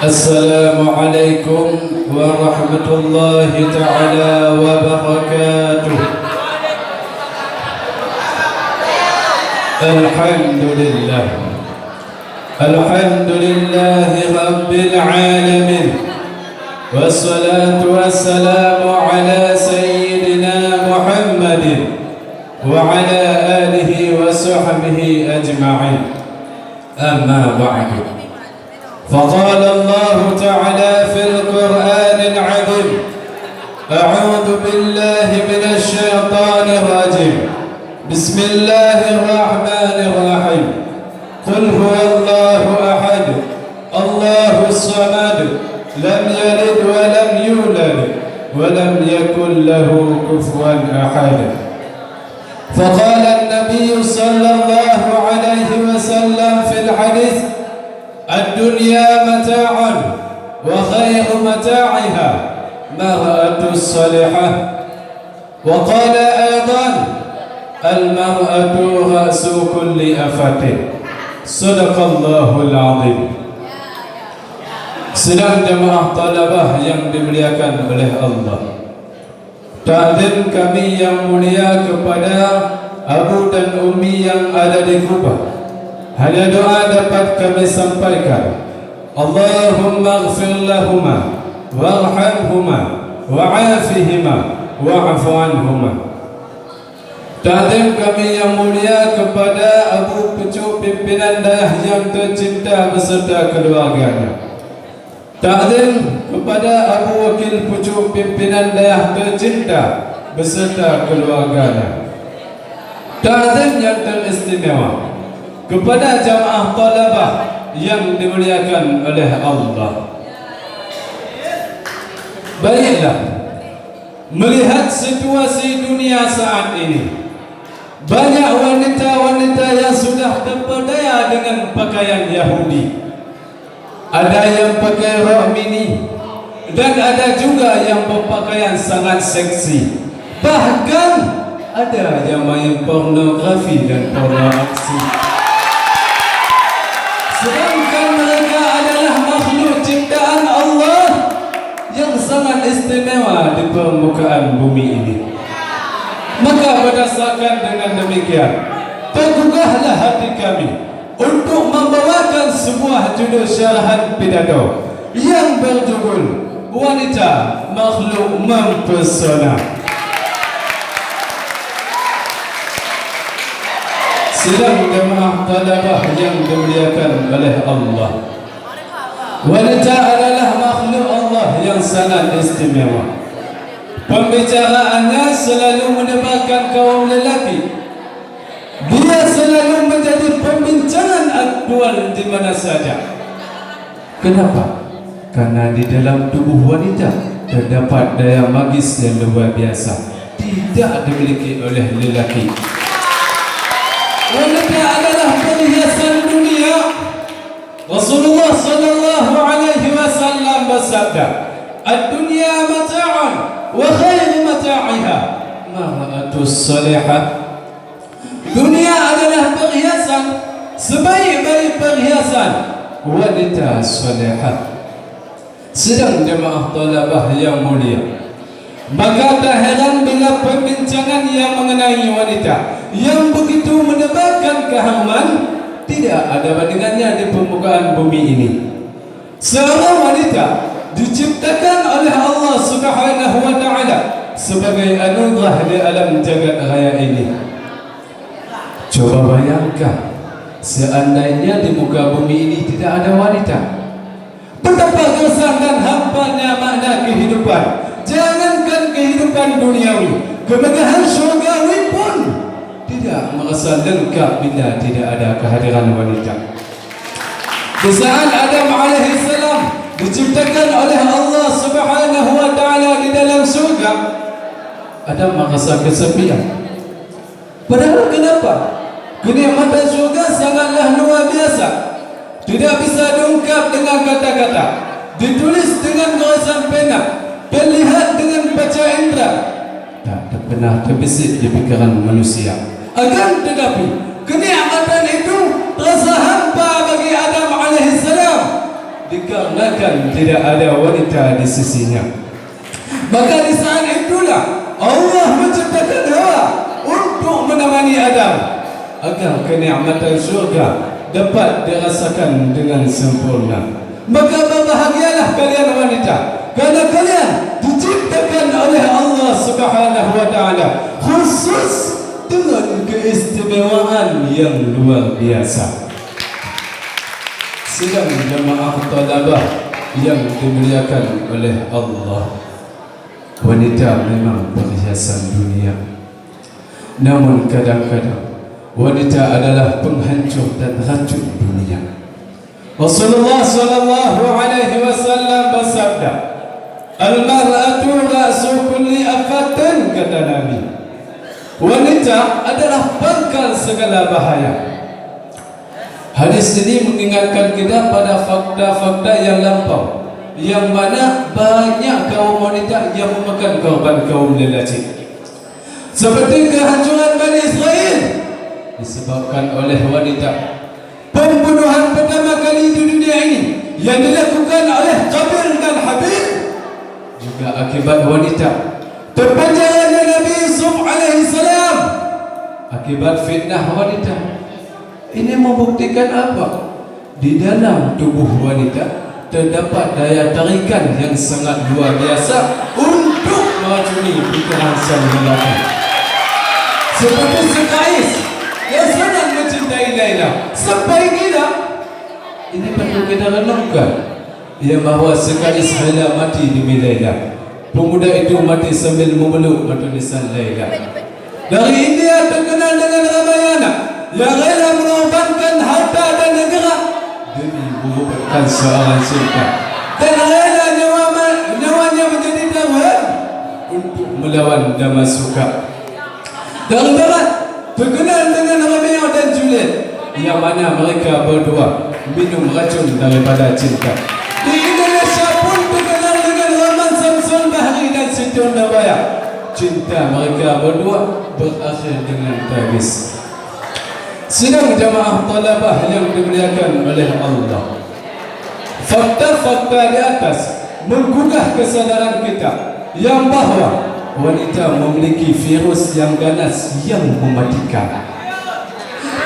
السلام عليكم ورحمة الله تعالى وبركاته. الحمد لله رب العالمين، والصلاة والسلام على سيدنا محمد وعلى آله وصحبه أجمعين. أما بعد، فقال الله تعالى في القرآن العظيم: أعوذ بالله من الشيطان الرجيم، بسم الله الرحمن الرحيم. قل هو الله أحد الله الصمد لم يلد ولم يولد ولم يكن له كفوا أحد. فقال النبي صلى الله عليه وسلم في الحديث: الدنيا متاع وخير متاعها مرأة الصالحة. وقال أيضا: المرأة رأس كل آفة. صدق الله العظيم. Sedang jemaah talabah yang dimuliakan oleh Allah, takzim kami yang mulia kepada Abu dan Umi yang ada di Kubah. Hanya doa dapat kami sampaikan. Allahumma ighfir lahuma warhamhuma wa'afihima wa'fu anhuma. Takzim kami yang mulia kepada Abu Pucuk pimpinan daerah yang tercinta beserta keluarganya. Takzim kepada Abu Wakil Pucuk pimpinan daerah tercinta beserta keluarganya. Takzim yang teristimewa kepada jamaah talabah yang dimuliakan oleh Allah. Baiklah, melihat situasi dunia saat ini, banyak wanita-wanita yang sudah terpedaya dengan pakaian Yahudi. Ada yang pakai rok mini, dan ada juga yang berpakaian sangat seksi. Bahkan ada yang main pornografi dan porno aksi. Sedangkan mereka adalah makhluk ciptaan Allah yang sangat istimewa di permukaan bumi ini. Maka berdasarkan dengan demikian, tergugahlah hati kami untuk membawakan sebuah judul syarahan pidato yang berjudul Wanita Makhluk Mempesona. Sidang jemaah talabah yang dimuliakan oleh Allah, wanita adalah makhluk Allah yang sangat istimewa. Pembicaraannya selalu menebarkan kaum lelaki. Dia selalu menjadi perbincangan aktual di mana saja. Kenapa? Karena di dalam tubuh wanita terdapat daya magis yang luar biasa, tidak dimiliki oleh lelaki. Wanita adalah perhiasan dunia. Rasulullah sallallahu alaihi wasallam bersabda: "Ad-dunya mata'un wa khairu mata'iha mar'atus salihah." Dunia adalah perhiasan, sebaik-baik perhiasan wanita salihah. Sedang jemaah talabah yang mulia, maka tak heran bila perbincangan yang mengenai wanita yang begitu menebarkan keharuman tidak ada bandingannya di permukaan bumi ini. Seorang wanita diciptakan oleh Allah Subhanahu wa ta'ala sebagai anugerah di alam jagat raya ini. Coba bayangkan, seandainya di muka bumi ini tidak ada wanita, betapa gersang dan hampanya makna kehidupan. Jangankan kehidupan duniawi, kemegahan syurgawi pun tidak merasa lengkap bila tidak ada kehadiran wanita. Di saat Adam alaihissalam diciptakan oleh Allah Subhanahu wa ta'ala di dalam surga, Adam merasa kesepian. Padahal kenapa? Kenikmatan surga sangatlah luar biasa, tidak bisa diungkap dengan kata-kata, ditulis dengan goresan pena, terlihat dengan panca indera, tak pernah terbesit di pikiran manusia. Akan tetapi kenikmatan itu terasa hampa bagi Adam alaihissalam dikarenakan tidak ada wanita di sisinya. Maka di saat itulah Allah menciptakan Hawa untuk menemani Adam agar kenikmatan syurga dapat dirasakan dengan sempurna. Maka berbahagialah kalian wanita, kerana kalian diciptakan oleh Allah Subhanahu wa taala khusus dengan keistimewaan yang luar biasa. Sidang jemaah talabah yang dimuliakan oleh Allah, wanita memang perhiasan dunia. Namun kadang-kadang wanita adalah penghancur dan racun dunia. Rasulullah sallallahu alaihi wasallam bersabda, "Al-mar'atu ra'su kulli afatin," kata Nabi. Wanita adalah pangkal segala bahaya. Hadis ini mengingatkan kita pada fakta-fakta yang lampau, yang mana banyak kaum wanita yang memakan korban kaum lelaki. Seperti kehancuran Bani Israel disebabkan oleh wanita. Pembunuhan pertama kali di dunia ini yang dilakukan oleh Qabil dan Habil juga akibat wanita. Terpenjaranya Nabi Yusuf alaihissalam akibat fitnah wanita. Ini membuktikan apa? Di dalam tubuh wanita terdapat daya tarikan yang sangat luar biasa untuk meracuni pikiran sang lelaki. Seperti Sekais yang sangat mencintai Laila sampai gila. Ini perlu kita renungkan, ya, bahawa Sekais hanya mati demi Laila. Pemuda itu mati sambil memeluk tulisan Laila. Dari India terkenal dengan Ramayana yang rela mengorbankan harta dan negara demi merupakan seorang cinta, dan rela nyawanya menjadi taruhan untuk melawan Damasuka. Dari barat terkenal dengan Romeo dan Juliet, yang mana mereka berdua minum racun daripada cinta. Di Indonesia pun terkenal dengan roman Samsul Bahri dan Siti Nurbaya. Cinta mereka berdua berakhir dengan tragis. Sidang jamaah talabah yang dimuliakan oleh Allah, fakta-fakta di atas menggugah kesadaran kita yang bahawa wanita memiliki virus yang ganas yang mematikan.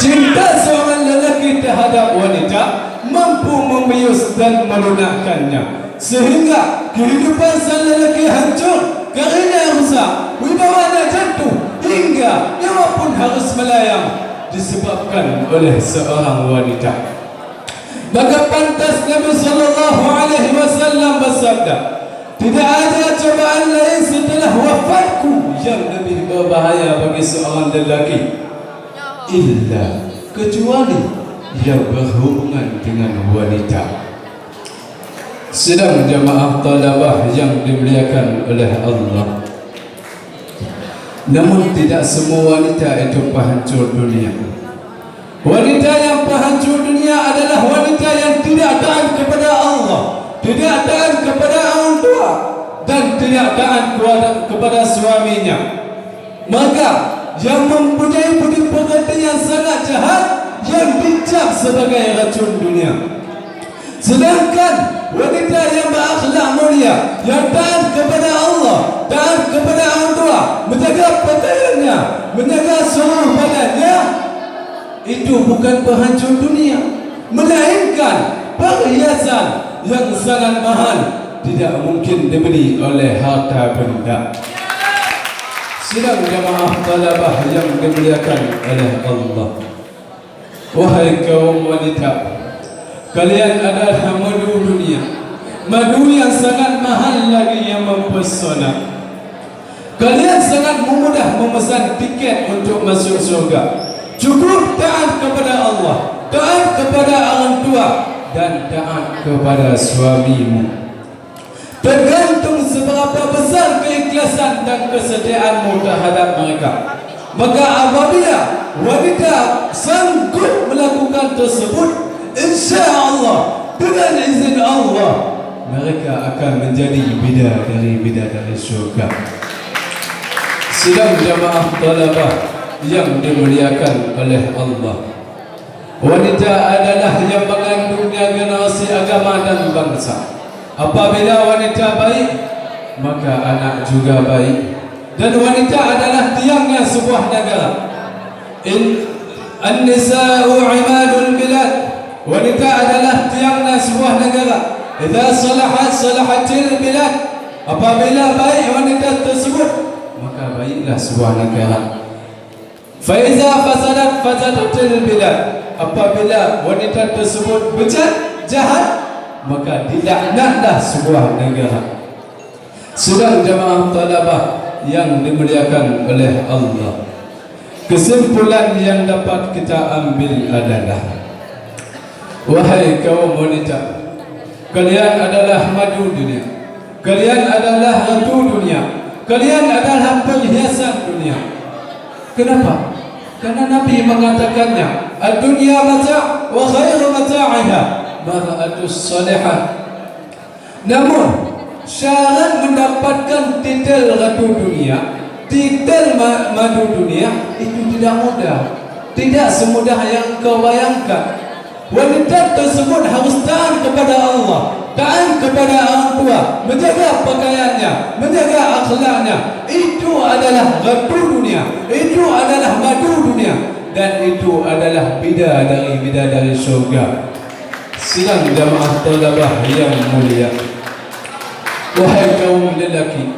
Cinta seorang lelaki terhadap wanita mampu membius dan melunakkannya, sehingga kehidupan sang lelaki hancur, karirnya rusak, wibawanya jatuh, hingga nyawa pun harus melayang disebabkan oleh seorang wanita. Maka pantas Nabi sallallahu alaihi wasallam bersabda, tidak ada cobaan lain setelah wafatku yang lebih berbahaya bagi seorang lelaki illa kecuali yang berhubungan dengan wanita. Sedang jamaah talabah yang dimuliakan oleh Allah, namun tidak semua wanita itu penghancur dunia. Wanita yang penghancur dunia adalah wanita yang tidak taat kepada Allah, tidak taat kepada orang tua, dan tidak taat kepada suaminya. Maka yang mempunyai budi pekerti yang sangat jahat, yang dicap sebagai racun dunia. Sedangkan wanita yang berakhlak mulia, yang taat kepada Allah, taat kepada orang tua, menjaga pakaiannya, menjaga seluruh badannya, itu bukan penghancur dunia, melainkan perhiasan yang sangat mahal, tidak mungkin dibeli oleh harta benda. Sidang jamaah talabah yang dimuliakan oleh Allah, wahai kaum wanita, kalian adalah madu dunia, madu yang sangat mahal lagi yang mempesona. Kalian sangat mudah memesan tiket untuk masuk surga. Cukup taat kepada Allah, taat kepada orang tua, dan taat kepada suamimu. Tergantung seberapa besar keikhlasan dan kesetiaanmu terhadap mereka. Maka apabila wanita sanggup melakukan tersebut, insya-Allah dengan izin Allah, mereka akan menjadi bidadari syurga. Sidang jamaah talabah yang dimuliakan oleh Allah, Wanita adalah yang mengandungnya generasi agama dan bangsa. Apabila wanita baik, maka anak juga baik. Dan wanita adalah tiangnya sebuah negara. An-nisa'u imadul bilad. Wanita adalah tiangnya sebuah negara. Idza salahat salahatil bilad. Apabila baik wanita tersebut, maka baiklah sebuah negara. Fa iza fasadat fasadatil bilad. Apabila wanita tersebut jahat, maka dilaknatlah sebuah negara. Sedang jemaah talabah yang dimuliakan oleh Allah, kesimpulan yang dapat kita ambil adalah, wahai kaum wanita, kalian adalah madu dunia, kalian adalah ratu dunia, kalian adalah perhiasan dunia. Kenapa? Karena Nabi mengatakannya, ad-dunya mata' wa khairu mata'iha mar'atus salihah. Namun syarat mendapatkan titel ratu dunia, titel madu dunia, itu tidak mudah. Tidak semudah yang kau bayangkan. Wanita tersebut harus taat kepada Allah, taat kepada orang tua, menjaga pakaiannya, menjaga akhlaknya. Itu adalah ratu dunia, itu adalah madu dunia, dan itu adalah bidadari surga. Sidang jamaah talabah yang mulia, wahai kaum lelaki,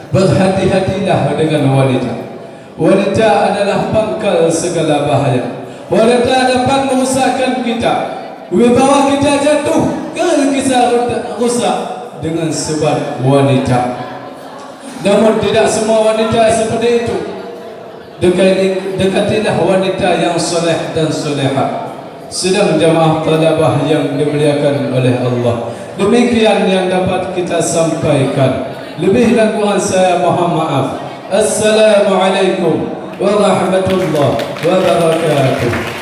berhati-hatilah dengan wanita. Wanita adalah pangkal segala bahaya. Wanita dapat merusakkan kita, wibawa kita jatuh, kerana kita rusak dengan sebab wanita. Namun tidak semua wanita seperti itu. Dekatilah wanita yang soleh dan solehah. Sedang jamaah talabah yang dimuliakan oleh Allah, demikian yang dapat kita sampaikan. Lebih dan kurang saya mohon maaf. Assalamualaikum warahmatullahi wabarakatuh.